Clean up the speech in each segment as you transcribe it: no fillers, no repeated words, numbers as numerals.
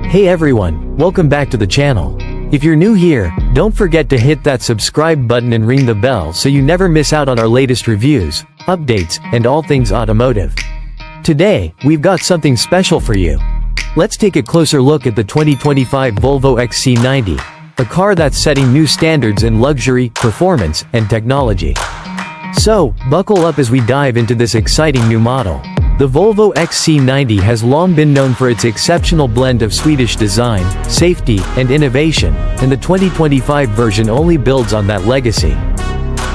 Hey everyone, welcome back to the channel. If you're new here, don't forget to hit that subscribe button and ring the bell so you never miss out on our latest reviews, updates, and all things automotive. Today, we've got something special for you. Let's take a closer look at the 2025 Volvo XC90, a car that's setting new standards in luxury, performance, and technology. So, buckle up as we dive into this exciting new model. The Volvo XC90 has long been known for its exceptional blend of Swedish design, safety, and innovation, and the 2025 version only builds on that legacy.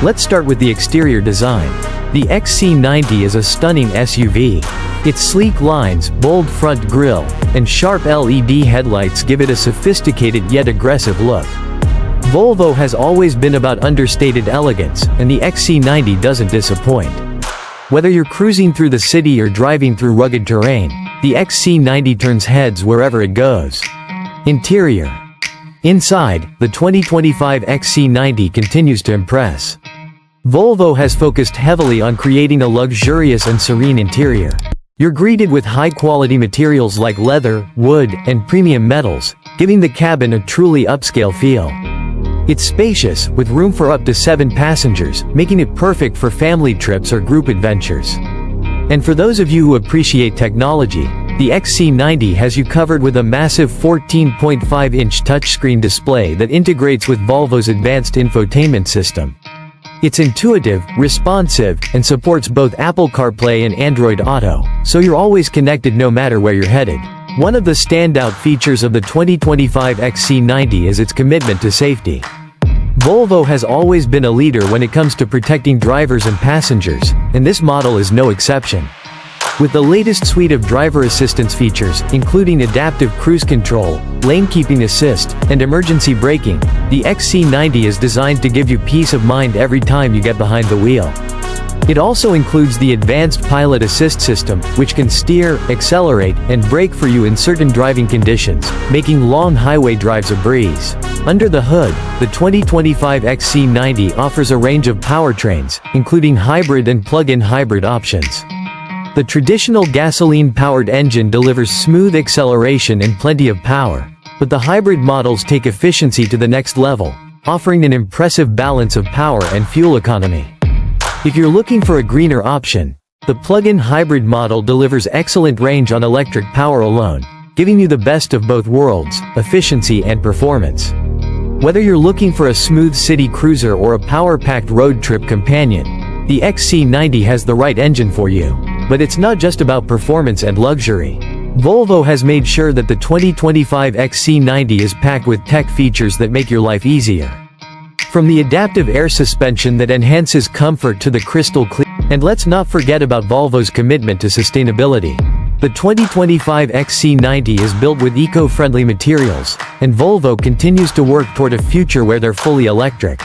Let's start with the exterior design. The XC90 is a stunning SUV. Its sleek lines, bold front grille, and sharp LED headlights give it a sophisticated yet aggressive look. Volvo has always been about understated elegance, and the XC90 doesn't disappoint. Whether you're cruising through the city or driving through rugged terrain, the XC90 turns heads wherever it goes. Interior. Inside, the 2025 XC90 continues to impress. Volvo has focused heavily on creating a luxurious and serene interior. You're greeted with high-quality materials like leather, wood, and premium metals, giving the cabin a truly upscale feel. It's spacious, with room for up to 7 passengers, making it perfect for family trips or group adventures. And for those of you who appreciate technology, the XC90 has you covered with a massive 14.5-inch touchscreen display that integrates with Volvo's advanced infotainment system. It's intuitive, responsive, and supports both Apple CarPlay and Android Auto, so you're always connected no matter where you're headed. One of the standout features of the 2025 XC90 is its commitment to safety. Volvo has always been a leader when it comes to protecting drivers and passengers, and this model is no exception. With the latest suite of driver assistance features, including adaptive cruise control, lane keeping assist, and emergency braking, the XC90 is designed to give you peace of mind every time you get behind the wheel. It also includes the advanced pilot assist system, which can steer, accelerate, and brake for you in certain driving conditions, making long highway drives a breeze. Under the hood, the 2025 XC90 offers a range of powertrains, including hybrid and plug-in hybrid options. The traditional gasoline-powered engine delivers smooth acceleration and plenty of power, but the hybrid models take efficiency to the next level, offering an impressive balance of power and fuel economy. If you're looking for a greener option, the plug-in hybrid model delivers excellent range on electric power alone, giving you the best of both worlds, efficiency and performance. Whether you're looking for a smooth city cruiser or a power-packed road trip companion, the XC90 has the right engine for you. But it's not just about performance and luxury. Volvo has made sure that the 2025 XC90 is packed with tech features that make your life easier. From the adaptive air suspension that enhances comfort to the crystal clear. And let's not forget about Volvo's commitment to sustainability. The 2025 XC90 is built with eco-friendly materials, and Volvo continues to work toward a future where they're fully electric.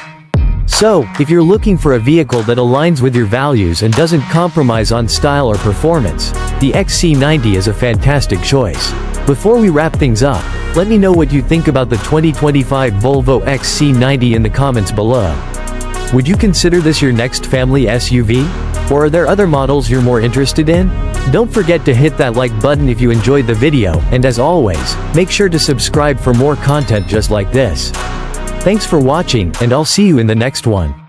So, if you're looking for a vehicle that aligns with your values and doesn't compromise on style or performance, the XC90 is a fantastic choice. Before we wrap things up, let me know what you think about the 2025 Volvo XC90 in the comments below. Would you consider this your next family SUV? Or are there other models you're more interested in? Don't forget to hit that like button if you enjoyed the video, and as always, make sure to subscribe for more content just like this. Thanks for watching, and I'll see you in the next one.